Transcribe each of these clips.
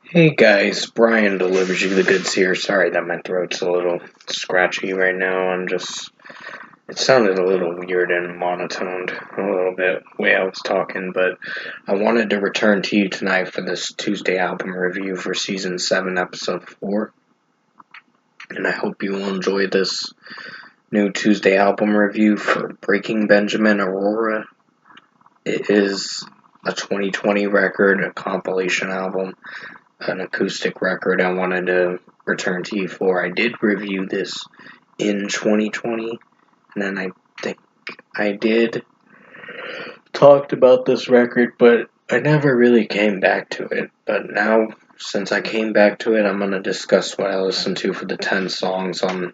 Hey guys, Brian delivers you the goods here. Sorry that my throat's a little scratchy right now. It sounded a little weird and monotoned a little bit the way I was talking, but I wanted to return to you tonight for this Tuesday album review for season 7, episode 4. And I hope you will enjoy this new Tuesday album review for Breaking Benjamin Aurora. It is a 2020 record, a compilation album, an acoustic record I wanted to return to you for. I did review this in 2020, and then I think I did talked about this record, but I never really came back to it. But now, since I came back to it, I'm going to discuss what I listened to for the 10 songs on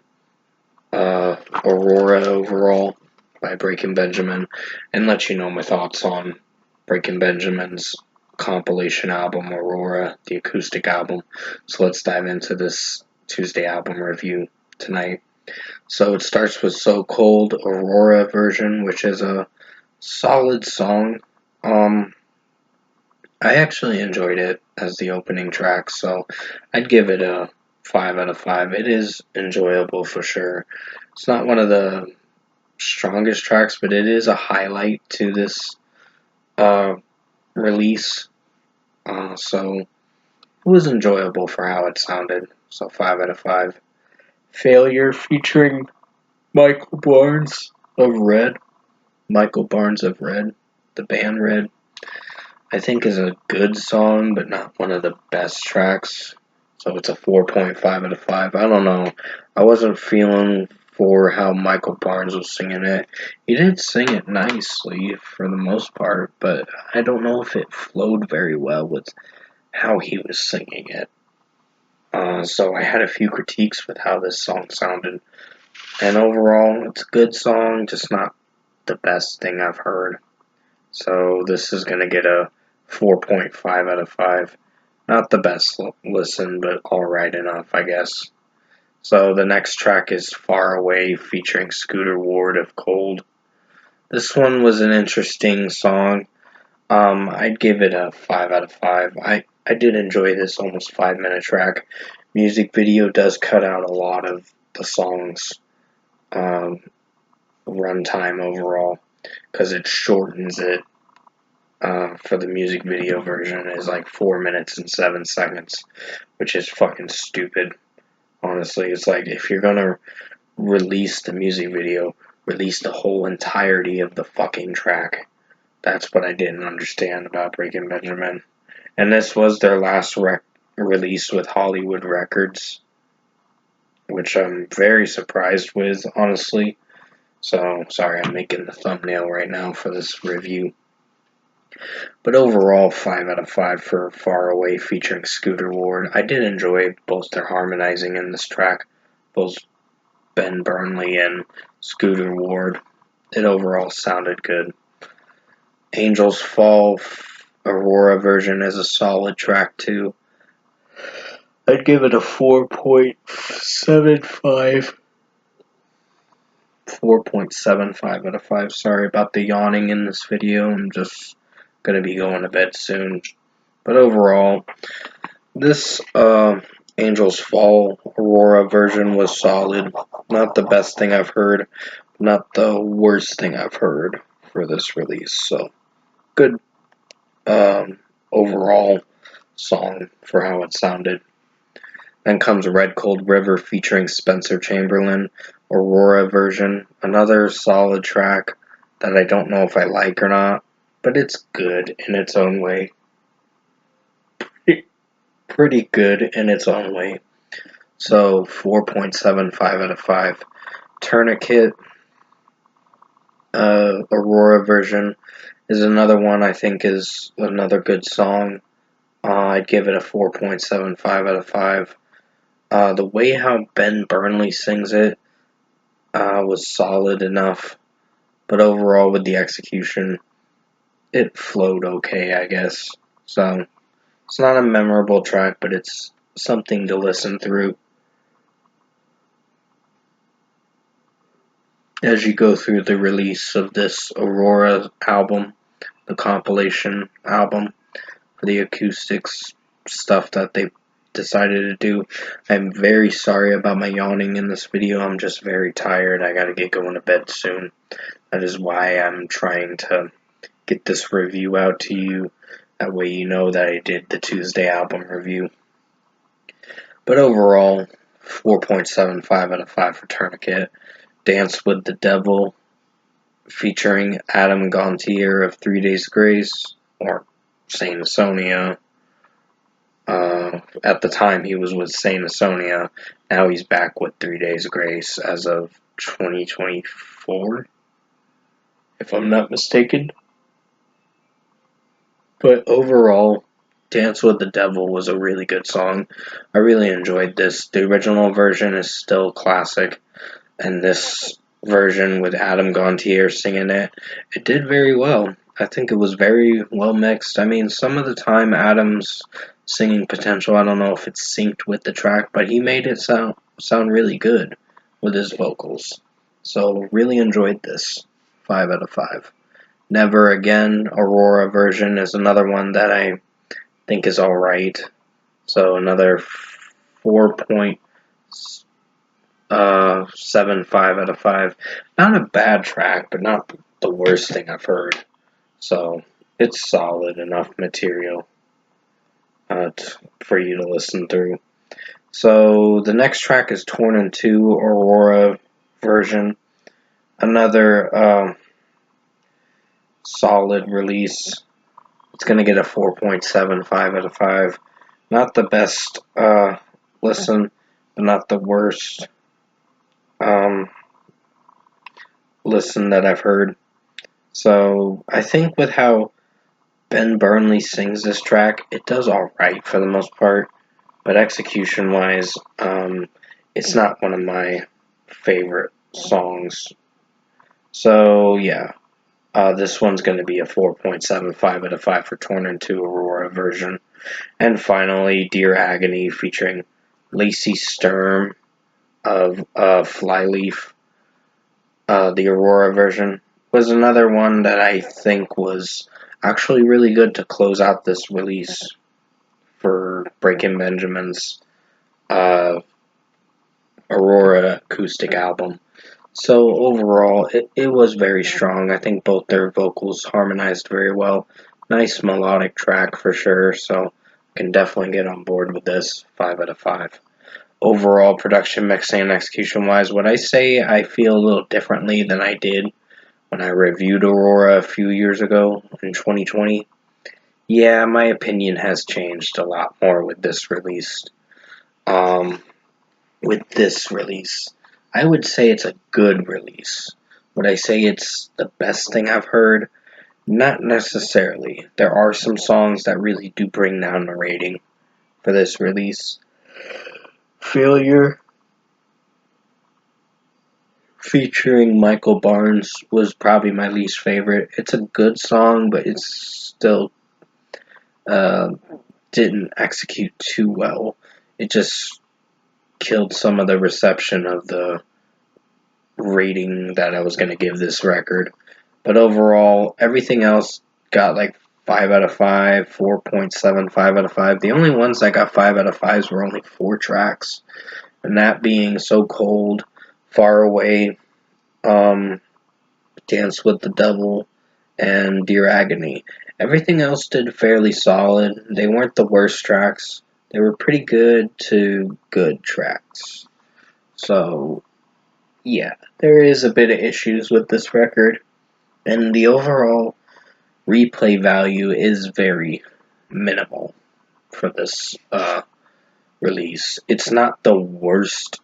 Aurora overall by Breaking Benjamin, and let you know my thoughts on Breaking Benjamin's compilation album Aurora, the acoustic album. So let's dive into this Tuesday album review tonight. So it starts with So Cold Aurora version, which is a solid song. I actually enjoyed it as the opening track, so I'd give it a 5 out of 5. It is enjoyable for sure. It's not one of the strongest tracks, but it is a highlight to this uh, release. So it was enjoyable for how it sounded. So 5 out of 5. Failure featuring Michael Barnes of Red. Michael Barnes of Red. The band Red. I think is a good song, but not one of the best tracks. So it's a 4.5 out of 5. I don't know. I wasn't feeling for how Michael Barnes was singing it. He did sing it nicely for the most part, but I don't know if it flowed very well with how he was singing it. So I had a few critiques with how this song sounded. And overall, it's a good song, just not the best thing I've heard. So this is going to get a 4.5 out of 5. Not the best listen, but alright enough, I guess. So the next track is Far Away featuring Scooter Ward of Cold. This one was an interesting song. I'd give it a 5 out of 5. I did enjoy this almost 5-minute track. Music video does cut out a lot of the song's runtime overall because it shortens it. For the music video version is like 4 minutes and 7 seconds, which is fucking stupid. Honestly, it's like if you're gonna release the music video, release the whole entirety of the fucking track. That's what I didn't understand about Breaking Benjamin. And this was their last release with Hollywood Records, which I'm very surprised with, honestly. So, sorry, I'm making the thumbnail right now for this review. But overall, 5 out of 5 for Far Away featuring Scooter Ward. I did enjoy both their harmonizing in this track, both Ben Burnley and Scooter Ward. It overall sounded good. Angels Fall Aurora version is a solid track too. I'd give it a 4.75. 4.75 out of 5. Sorry about the yawning in this video. I'm just gonna be going to bed soon. But overall, this Angels Fall Aurora version was solid. Not the best thing I've heard, not the worst thing I've heard for this release. So, good overall song for how it sounded. Then comes Red Cold River featuring Spencer Chamberlain, Aurora version. Another solid track that I don't know if I like or not, but it's good in its own way. Pretty good in its own way. So 4.75 out of 5. Tourniquet, Aurora version is another one I think is another good song. I'd give it a 4.75 out of 5. The way how Ben Burnley sings it was solid enough, but overall with the execution, it flowed okay, I guess. So it's not a memorable track, but it's something to listen through as you go through the release of this Aurora album, the compilation album for the acoustics stuff that they decided to do. I'm very sorry about my yawning in this video. I'm just very tired. I gotta get going to bed soon. That is why I'm trying to get this review out to you. That way you know that I did the Tuesday album review. But overall, 4.75 out of 5 for Tourniquet. Dance with the Devil, featuring Adam Gontier of 3 Days Grace, or Saint Asonia. At the time, he was with Saint Asonia. Now he's back with 3 Days Grace as of 2024, if I'm not mistaken. But overall, Dance with the Devil was a really good song. I really enjoyed this. The original version is still classic, and this version with Adam Gontier singing it did very well. I think it was very well mixed. I mean, some of the time Adam's singing potential, I don't know if it's synced with the track, but he made it sound really good with his vocals. So really enjoyed this. 5 out of 5. Never Again, Aurora version is another one that I think is alright. So another 4.75 out of 5. Not a bad track, but not the worst thing I've heard. So it's solid enough material for you to listen through. So the next track is Torn in Two, Aurora version. Another solid release. It's going to get a 4.75 out of 5. Not the best listen, but not the worst listen that I've heard. So I think with how Ben Burnley sings this track, it does alright for the most part. But execution wise, it's not one of my favorite songs. So yeah. This one's going to be a 4.75 out of 5 for Torn in Two Aurora version. And finally, Dear Agony featuring Lacey Sturm of Flyleaf. The Aurora version was another one that I think was actually really good to close out this release for Breaking Benjamin's Aurora acoustic album. So overall, it was very strong. I think both their vocals harmonized very well. Nice melodic track for sure, so can definitely get on board with this. 5 out of 5. Overall, production, mixing, and execution-wise, would I say I feel a little differently than I did when I reviewed Aurora a few years ago in 2020? Yeah, my opinion has changed a lot more with this release. I would say it's a good release. Would I say it's the best thing I've heard? Not necessarily. There are some songs that really do bring down the rating for this release. Failure, featuring Michael Barnes, was probably my least favorite. It's a good song, but it still didn't execute too well. It just killed some of the reception of the rating that I was going to give this record. But overall, everything else got like 5 out of 5, 4.75 out of 5. The only ones that got 5 out of 5s were only 4 tracks. And that being So Cold, Far Away, Dance with the Devil, and Dear Agony. Everything else did fairly solid. They weren't the worst tracks. They were pretty good to good tracks. So, yeah, there is a bit of issues with this record. And the overall replay value is very minimal for this release. It's not the worst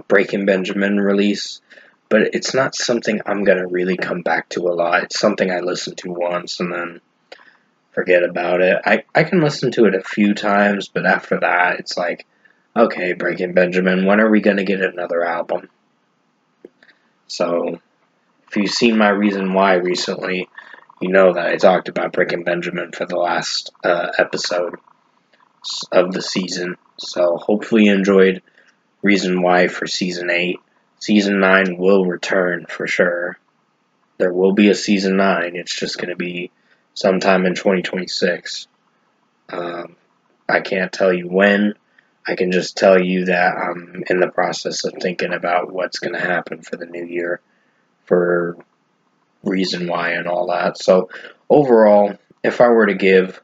Breaking Benjamin release, but it's not something I'm going to really come back to a lot. It's something I listen to once and then forget about it. I can listen to it a few times, but after that, it's like, okay, Breaking Benjamin, when are we going to get another album? So, if you've seen my reason why recently, you know that I talked about Breaking Benjamin for the last episode of the season. So, hopefully you enjoyed Reason Why for Season 8. Season 9 will return for sure. There will be a Season 9. It's just going to be sometime in 2026. I can't tell you when. I can just tell you that I'm in the process of thinking about what's going to happen for the new year, for reason why and all that. So overall, if I were to give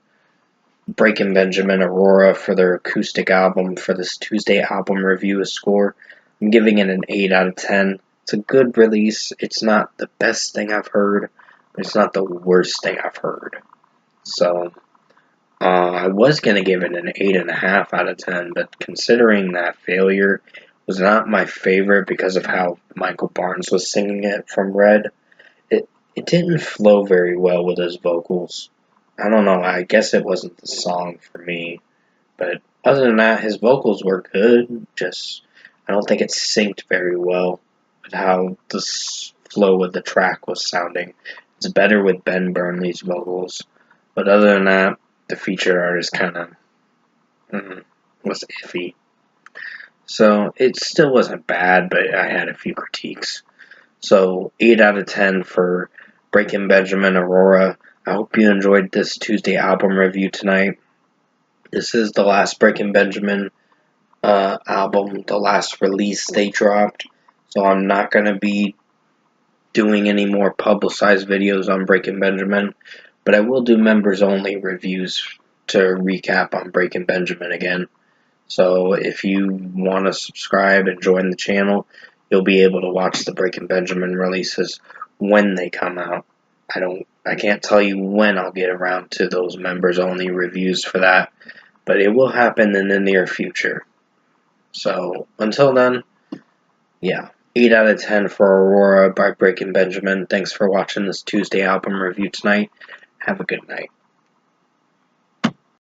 Breaking Benjamin Aurora for their acoustic album for this Tuesday album review a score, I'm giving it an 8 out of 10. It's a good release. It's not the best thing I've heard, but it's not the worst thing I've heard. So I was going to give it an 8.5 out of 10, but considering that Failure was not my favorite because of how Michael Barnes was singing it from Red, it didn't flow very well with his vocals. I don't know, I guess it wasn't the song for me, but other than that, his vocals were good, just I don't think it synced very well with how the flow of the track was sounding. It's better with Ben Burnley's vocals, but other than that, the featured artist kind of was iffy. So it still wasn't bad, but I had a few critiques. So 8 out of 10 for Breaking Benjamin Aurora. I hope you enjoyed this Tuesday album review tonight. This is the last Breaking Benjamin album, the last release they dropped. So I'm not going to be doing any more publicized videos on Breaking Benjamin, but I will do members only reviews to recap on Breaking Benjamin again. So if you want to subscribe and join the channel, you'll be able to watch the Breaking Benjamin releases when they come out. I can't tell you when I'll get around to those members only reviews for that, but it will happen in the near future. So until then, yeah, 8 out of 10 for Aurora by Breaking Benjamin. Thanks for watching this Tuesday album review tonight. Have a good night.